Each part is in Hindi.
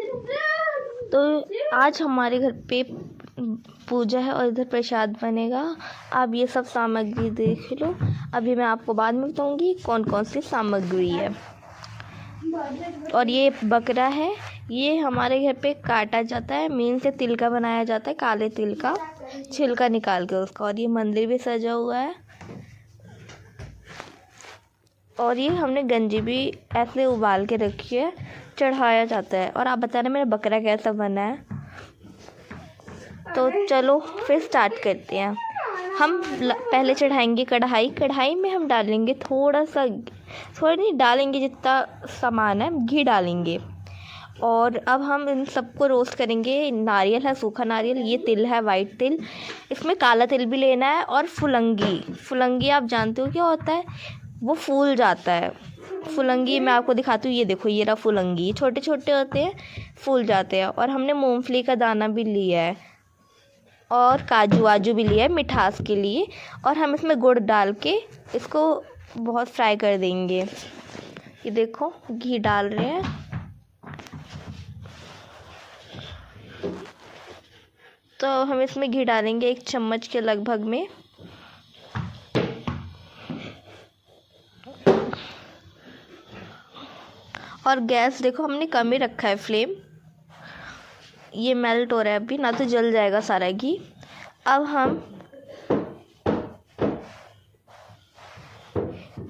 तो आज हमारे घर पे पूजा है और इधर प्रसाद बनेगा। आप ये सब सामग्री देख लो। अभी मैं आपको बाद में बताऊंगी कौन कौन सी सामग्री है। और ये बकरा है, ये हमारे घर पे काटा जाता है, मेन से तिल का बनाया जाता है, काले तिल का छिलका निकाल के उसका। और ये मंदिर भी सजा हुआ है। और ये हमने गंजी भी ऐसे उबाल के रखी है, चढ़ाया जाता है। और आप बताना मेरा बकरा कैसा बना है। तो चलो फिर स्टार्ट करते हैं। हम पहले चढ़ाएंगे कढ़ाई में हम डालेंगे थोड़ा नहीं डालेंगे, जितना सामान है घी डालेंगे। और अब हम इन सबको रोस्ट करेंगे। नारियल है, सूखा नारियल, ये तिल है, वाइट तिल, इसमें काला तिल भी लेना है। और फुलंगी आप जानते हो क्या होता है, वो फूल जाता है। फुलंगी मैं आपको दिखाती हूँ, ये देखो, ये रहा फुलंगी, छोटे छोटे होते हैं, फूल जाते हैं। और हमने मूंगफली का दाना भी लिया है और काजू वाजू भी लिया है मिठास के लिए। और हम इसमें गुड़ डाल के इसको बहुत फ्राई कर देंगे। ये देखो घी डाल रहे हैं। तो हम इसमें घी डालेंगे 1 चम्मच के लगभग में। और गैस देखो हमने कम ही रखा है फ्लेम। ये मेल्ट हो रहा है अभी, ना तो जल जाएगा सारा घी। अब हम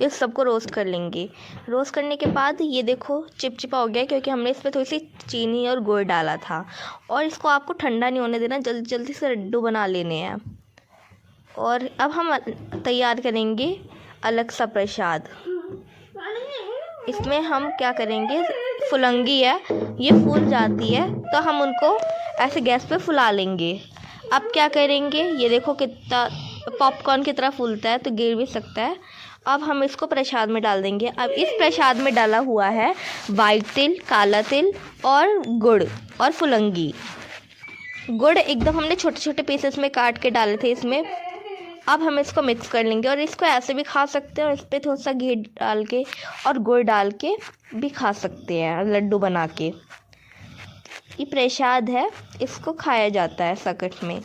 इस सबको रोस्ट कर लेंगे। रोस्ट करने के बाद ये देखो चिपचिपा हो गया, क्योंकि हमने इसमें थोड़ी सी चीनी और गुड़ डाला था। और इसको आपको ठंडा नहीं होने देना, जल्दी जल्दी से लड्डू बना लेने हैं। और अब हम तैयार करेंगे अलग सा प्रसाद। इसमें हम क्या करेंगे, फुलंगी है, ये फूल जाती है तो हम उनको ऐसे गैस पे फुला लेंगे। अब क्या करेंगे, ये देखो कितना पॉपकॉर्न की तरह फूलता है, तो गिर भी सकता है। अब हम इसको प्रसाद में डाल देंगे। अब इस प्रसाद में डाला हुआ है वाइट तिल, काला तिल और गुड़ और फुलंगी। गुड़ एकदम हमने छोटे छोटे पीसेस में काट के डाले थे इसमें। अब हम इसको मिक्स कर लेंगे। और इसको ऐसे भी खा सकते हैं, और इस पर थोड़ा सा घी डाल के और गुड़ डाल के भी खा सकते हैं लड्डू बना के। ये प्रसाद है, इसको खाया जाता है सकट में।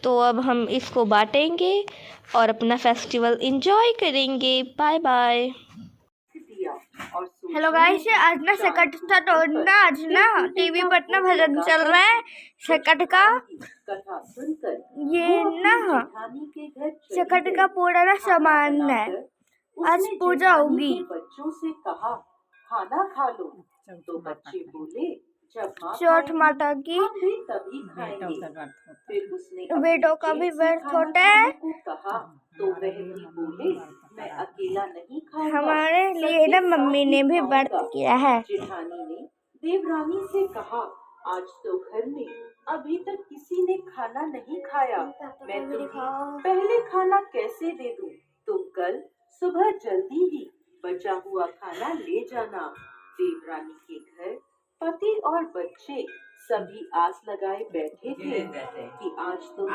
तो अब हम इसको बांटेंगे और अपना फेस्टिवल एंजॉय करेंगे। Bye bye. हेलो गाइस, आज ना सकट था तो ना आज ना टीवी पर ना भजन चल रहा है सकट का। ये ना सकट का पूरा ना सामान है, आज पूजा होगी। खाना खा लो तो बच्चे बोले चौथ माता की बेटों का भी व्रत होता है। तो वह भी बोले मैं अकेला नहीं खाऊंगा। हमारे लिए ना मम्मी ने भी व्रत किया है। जेठानी ने देवरानी से कहा आज तो घर में अभी तक किसी ने खाना नहीं खाया, मैं तुम्हें पहले खाना कैसे दे दूं? तुम कल सुबह जल्दी ही बचा हुआ खाना ले जाना। देवरानी के घर पति और बच्चे सभी आस लगाए बैठे थे कि आज तो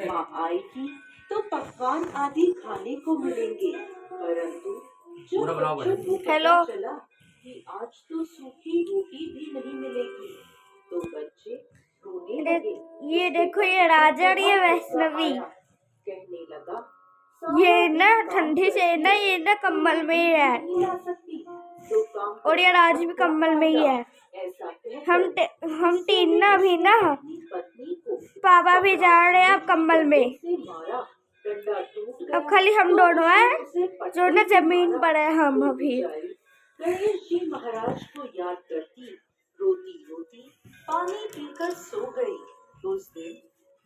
माँ आएगी तो पकवान आदि खाने को मिलेंगे। परंतु जो बच्चों को पता चला कि आज तो सूखी रोटी भी नहीं मिलेगी, तो बच्चे रोने लगे। ये देखो, ये राजा और ये वैष्णवी, कहने लगा ये ना ठंडी से ना ये ना कम्बल में ही है, और ये राज भी कम्बल में ही है। हम तीन ना अभी ना पापा भी जा रहे हैं अब कम्बल में। अब खाली हम दोनों हैं जो ना जमीन पर है। हम अभी गणेश जी महाराज को याद करती रोती रोती पानी पीकर सो गई। उस दिन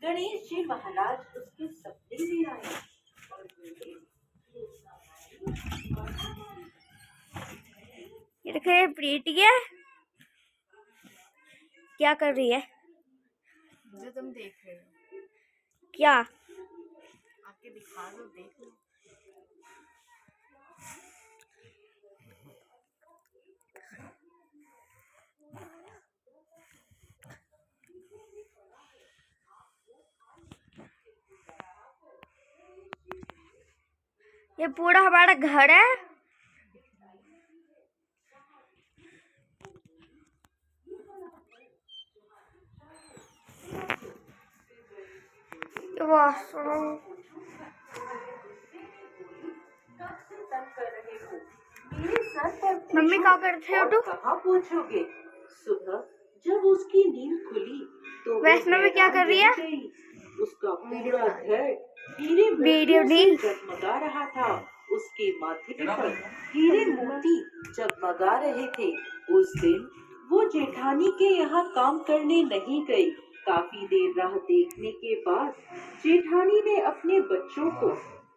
गणेश जी महाराज उसके सपने में आए और बोले ये देखिए प्रीति है, क्या कर रही है? जो तुम देख रहे हो क्या आके दिखा दो, देख लो। ये पूरा हमारा घर है। वॉशरूम। कब से तंग कर रहे हो? मेरे सर पर मम्मी पूछो क्या करते हो और तू? कहाँ पूछोगे? सुबह जब उसकी नींद खुली तो वो वैष्णवी क्या कर रही है? हैरान रह गई। उसका पूरा घर हीरे वीडियो मोतियों से नहीं। जगमगा रहा था। उसके माथे पर हीरे मोती जगमगा रहे थे। उस दिन वो जेठानी के यहाँ काम करने नहीं गई। काफी देर राह देखने के बाद जेठानी ने अपने बच्चों को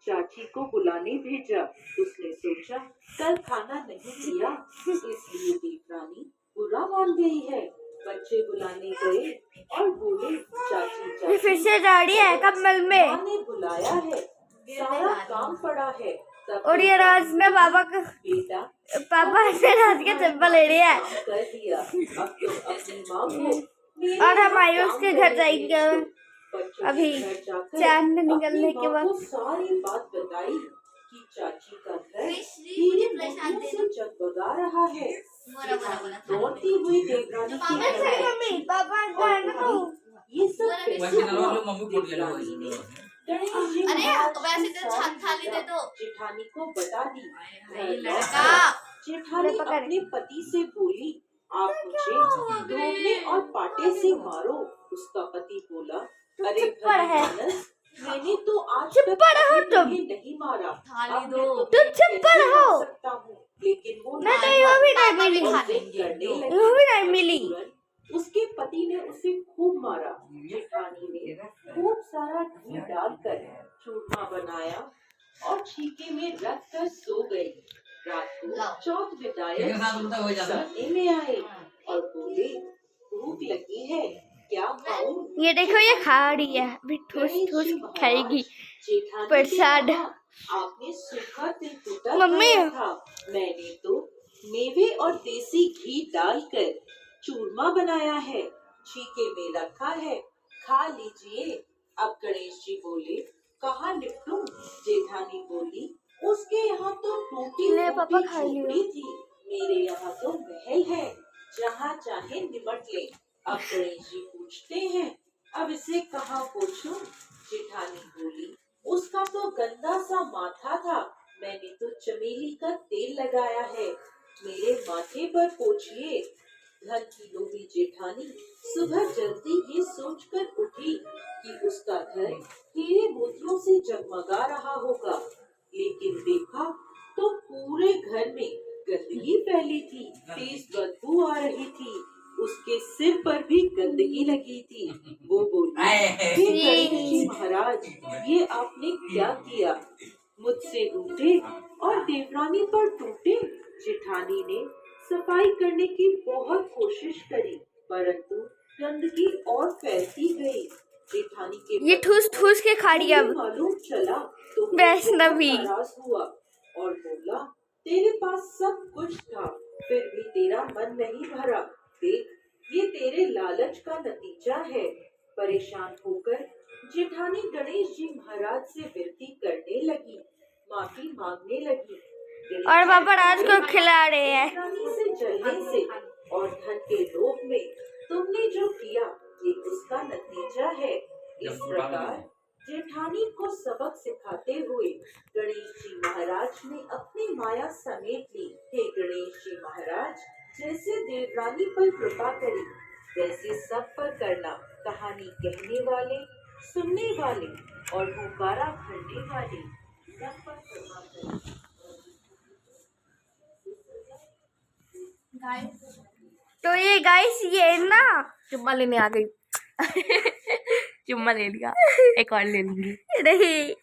चाची को बुलाने भेजा। उसने सोचा कल खाना नहीं किया इसलिए देवरानी बुरा मान गई है। बच्चे बुलाने गए और बोले चाची ये चाची फिर से जा रही है कमल में। माँ ने बुलाया है, सारा काम पड़ा है। तब और ये राज ने बेटा पापा से राज के चप्पल ले रही है। काम कर दिया। अब तो अपनी माँ को मेरे और हम यहाँ आयुष काम के घर करने जाएंगे भेज दो। बच्चों अभी के घर जाकर चांद निकलने अपनी के माँ बाद। को सारी बात बताई कि चाची का घर हीरे मोतियों से जगमगा रहा है। दौड़ती हुई देवरानी के घर आई। मम्मी पापा और बोली, ये सब कैसे हुआ? देवरानी ने गणेश जी अरे, महाराज वैसे की तो सारी थाली दे दो। जेठानी को बता दी। भाई घर लड़का। जेठानी ले पकड़। अपने पति से बोली आप मुझे धोने और पाटे से मारो। उसका पति बोला अरे चुप्पड़ भली है। मानस, मैंने तो आज चुप्पड़ तक हो कभी तुम। तुम्हें नहीं मारा। थाली अब दो। मैं तुम तुम्हें चुप्पड़ कैसे हो। मार सकता हूँ? लेकिन वो मैं तो नहीं यो भी नहीं पापा भी मिली। खा और जिद करने यो लगी। भी नहीं मिली। तुरंत उसके पति ने उसे खूब मारा। जेठानी ने खूब सारा घी डालकर चूरमा बनाया और छीके में रख कर सो गई। रात को चौथ विदायक सामने में आए और बोले भूख लगी है, क्या खाऊं? ये देखो ये खा रही है अभी ठूस ठूस के खाएगी जेठानी प्रसाद। ने कहा, आपने सूखा तिलकुटा मम्मी। खाया था, मैंने तो मेवे और देसी घी डालकर चूरमा बनाया है, छीके में रखा है, खा लीजिए। अब गणेश जी बोले कहाँ निपटूं? जेठानी बोली उसके यहाँ तो टूटी ले पापा फूटी खा लियो। झोपड़ी थी, मेरे यहाँ तो महल है, जहाँ चाहे निपट ले। अब गणेश जी पूछते हैं अब इसे कहाँ पूछूं? जेठानी बोली उसका तो गंदा सा माथा था, मैंने तो चमेली का तेल लगाया है, मेरे माथे पर पोंछिए। घर की लोभी जेठानी सुबह जल्दी ये सोचकर उठी कि उसका घर हीरे मोतियों से जगमगा रहा होगा, लेकिन देखा तो पूरे घर में गंदगी फैली थी, तेज बदबू आ रही थी, उसके सिर पर भी गंदगी लगी थी। वो बोली हे गणेश जी महाराज, ये आपने क्या किया? मुझसे रूठे और देवरानी पर टूटे। जेठानी ने सफाई करने की बहुत कोशिश करी, परंतु गंदगी और फैलती गई। जेठानी के ये पति ठूस को ठूस के खा रही है अब। मालूम चला तो वो वैष्णवी। बहुत नाराज हुआ और बोला तेरे पास सब कुछ था, फिर भी तेरा मन नहीं भरा। देख ये तेरे लालच का नतीजा है। परेशान होकर जेठानी गणेश जी महाराज से विनती करने लगी, माफी मांगने लगी। और पापा राज को खिला रहे हैं। जेठानी से जलने से और धन के लोभ में तुमने जो किया ये उसका नतीजा है। इस प्रकार जेठानी को सबक सिखाते हुए गणेश जी महाराज ने अपनी माया समेट ली। हे गणेश जी महाराज, जैसे देवरानी पर कृपा करी वैसे सब पर करना। कहानी कहने वाले, सुनने वाले और हुंकारा भरने वाले सब पर कृपा करी। तो ये गाइस ये ना चुम्मा लेने आ गई। चुम्मा ले लिया, एक और ले लूंगी। नहीं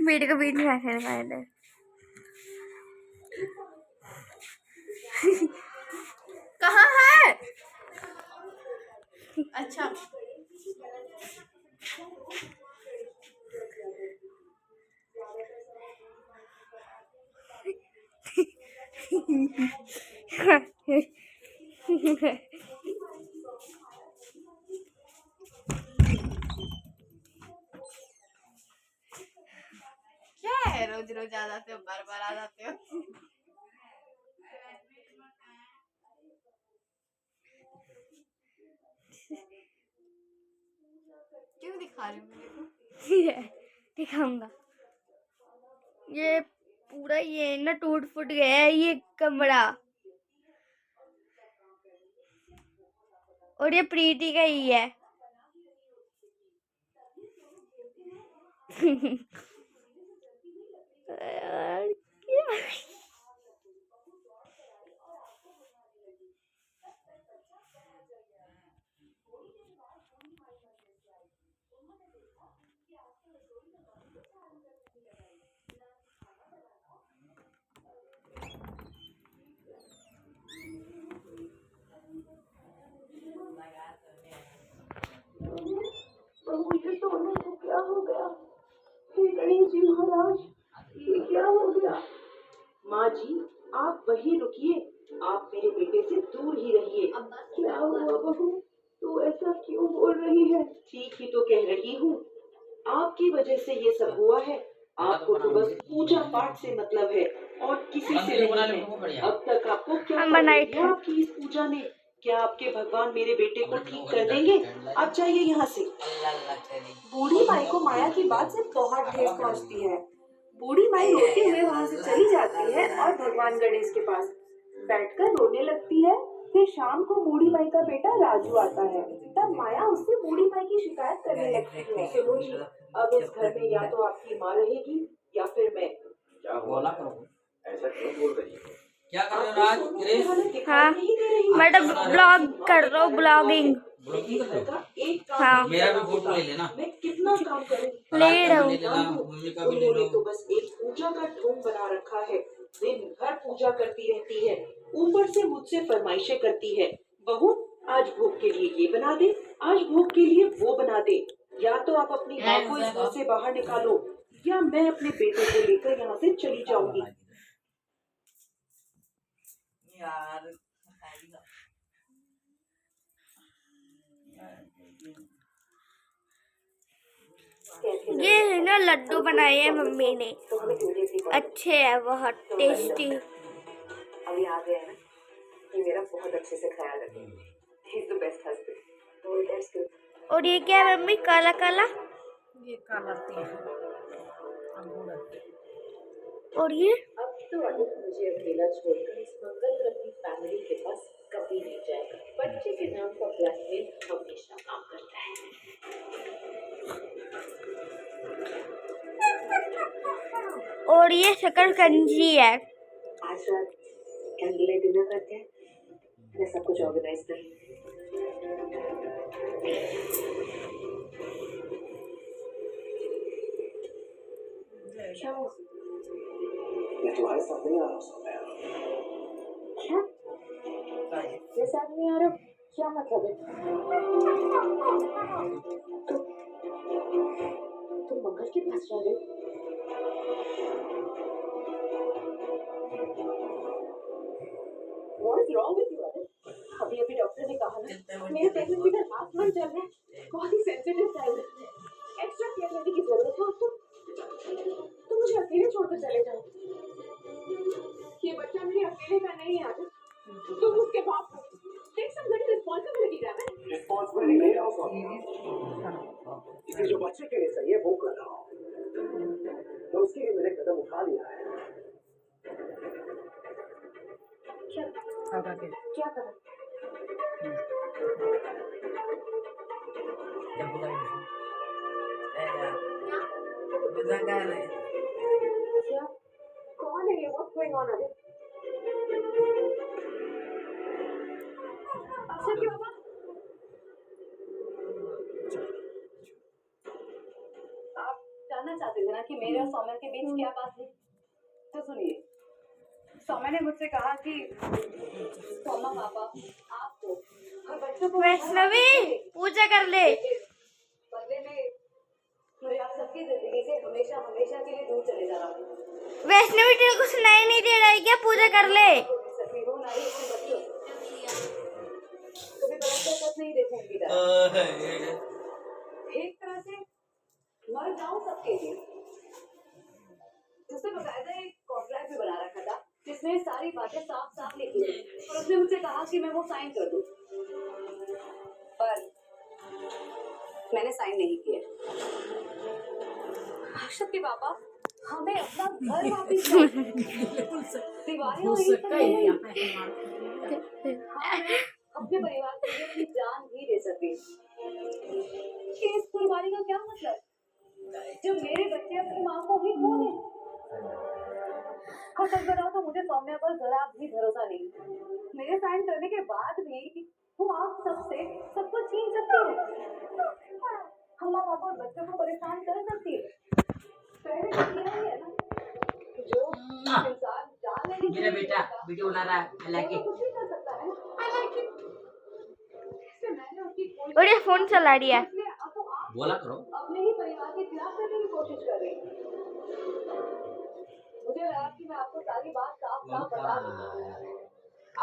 वीडियो को बीच में रखने का है। कहाँ है? अच्छा क्या है रोज रोज आ जाते हो, बार बार आ जाते हो। क्यों दिखा रही हूँ मेरे को? दिखाऊंगा। ये पूरा ये ना टूट फूट गया है ये कमरा, और ये प्रीति का ही है। मुझे सोने को क्या हो गया? हे गणेश जी महाराज, ये क्या हो गया? माँ जी, आप वहीं रुकिए, आप मेरे बेटे से दूर ही रहिए। क्या हुआ बहू, तू ऐसा क्यों बोल रही है? ठीक ही तो कह रही हूँ, आपकी वजह से ये सब हुआ है। आपको तो बस पूजा पाठ से मतलब है और किसी से नहीं है। अब तक आपको क्या हम बनाए कर दिया आपकी इस पूजा ने? क्या आपके भगवान मेरे बेटे को ठीक कर देंगे? आप जाइए यहाँ से। बूढ़ी माई को माया की बात से बहुत ठेस पहुँचती है। बूढ़ी माई रोते हुए वहाँ से चली जाती है और भगवान गणेश के पास बैठकर रोने लगती है। फिर शाम को बूढ़ी माई का बेटा राजू आता है। तब माया उससे बूढ़ी माई की शिकायत करने लगती है। सुनो जी, अब इस घर में या तो आपकी माँ रहेगी या फिर मैं। क्या बोला करो, ऐसा क्यों बोल रही हो? क्या कर आपको रहे हो आज? सोने की गिरीश हालत दिखाई हाँ, नहीं दे रही है। मैडम ब्लॉग कर रहा हूँ, ब्लॉगिंग। ब्लॉगिंग कर रहे हो? एक काम हाँ। नहीं मेरा भी करना फोटो होता। ले लेना। मैं कितना काम करूं? ले रहा हूँ। ले लेना, मम्मी का भी ले उन्होंने लो। तो बस एक पूजा का ढोंग बना रखा है। दिन भर पूजा करती रहती है, ऊपर से मुझसे फरमाइशें करती है। बहू, आज भोग के लिए ये बना दे, आज भोग के लिए वो बना दे। या तो आप अपनी माँ को इस घर से बाहर निकालो या मैं अपने बेटे को लेकर यहाँ से चली जाऊंगी। यार ये है ना लड्डू बनाए हैं मम्मी ने, अच्छे है, बहुत टेस्टी। अभी आ गया है ना, ये मेरा बहुत अच्छे से ख्याल रखे। He's the best husband. Oh, that's good. और ये क्या है मम्मी, काला काला? ये काला तेल अंगूर। और ये अब तो अमित मुझे अकेला छोड़कर इस मंगल रत्नी फैमिली के पास कभी नहीं जाएगा। बच्चे के नाम का ब्लैकमेल हमेशा काम करता है। और ये शकरकंजी है। आज रात कैंडल लाइट डिनर करते हैं, मैं सब कुछ ऑर्गेनाइज कर। क्या हुआ? मैं तुम्हारे साथ नहीं आ रहा हूँ। क्या? मेरे साथ नहीं आ रहा? क्या मतलब है? तुम मंगल के पास जा रहे हो? What is wrong with you, अरे? अभी डॉक्टर ने कहा ना, मेरे प्रेगनेंसी का लास्ट मंथ चल रहा है, बहुत ही सेंसिटिव टाइम है, एक्स्ट्रा केयर लेने की जरूरत है। और तुम मुझे अकेले छोड़कर चले जाओ। ये बच्चा मेरे अकेले का नहीं है, तुम उसके बाप हो। Take some little responsibility, Raman. Responsibility ले रहा हूँ, इसे जो बच्चे के लिए सही है वो कर रहा हूँ, तो उसके लिए मैंने कदम उठा लिया है। क्या करा? क्या? कौन है ये? What's going on, अरे? अच्छा क्या हुआ? आप जानना चाहते थे ना कि मेरे और सौम्या के बीच क्या बात है? तो सुनिए, सौम्या ने मुझसे कहा कि सौम्या पापा आपको और बच्चों को वैष्णवी पूजा कर ले। बदले में मुझे आप सबकी जिंदगी से हमेशा हमेशा के लिए दूर चले जाना। वैष्णवी तेरे को सुनाई नहीं दे रहा है क्या? पूजा कर ले। सभी हो ना ही अपने बच्चों कभी बच्चों तक नहीं देखूंगी। एक तरह से मर जाऊं सबके लिए। उसने बकायदा एक कॉन्ट्रैक्ट भी बना रखा था जिसमें सारी बातें साफ साफ लिखी थी और उसने मुझसे कहा कि मैं वो साइन कर दूं। पर मैंने साइन नहीं किए। शक्ति पापा, हमें अपना घर वापस दीवारें हो वहीं सकता है तक यहाँ पे अपने परिवार के लिए अपनी जान भी दे सके। इस कुर्बानी का क्या मतलब? जब मेरे बच्चे अपनी माँ को ही खो दें। सच बताओ तो मुझे सौम्या पर जरा भी भरोसा नहीं। मेरे साइन करने के बाद भी वो आप सबसे सब कुछ छीन सकती है। अम्मा पापा और बच्चों को परेशान कर सकती है। पहले तो किया ही है ना, जो इंसान जान लेने के मेरा लिए बेटा वीडियो बना रहा है, I like it। कुछ नहीं कर सकता है। I like it। इससे मैंने उसकी कोई और ये फोन चला रही है। इसलिए अब वो आप बोला करो। अपने ही परिवार के खिलाफ करने की कोशिश कर रही है। मुझे लगा कि मैं आपको सारी बात साफ साफ बता दूं।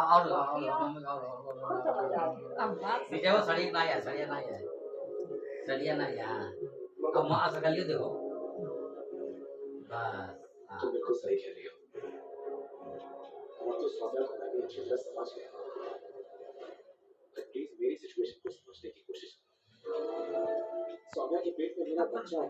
और खुद समझदार है। नीचे वो सड़िया ना है, सड़िया ना है। अब माँ ऐसा कर लियो देखो। बस तुम बिल्कुल सही कह रही हो। और तो सौम्या को मैं भी अच्छी तरह समझ गया। प्लीज मेरी सिचुएशन को समझने की कोशिश करो। सौम्या के पेट में मेरा बच्चा है।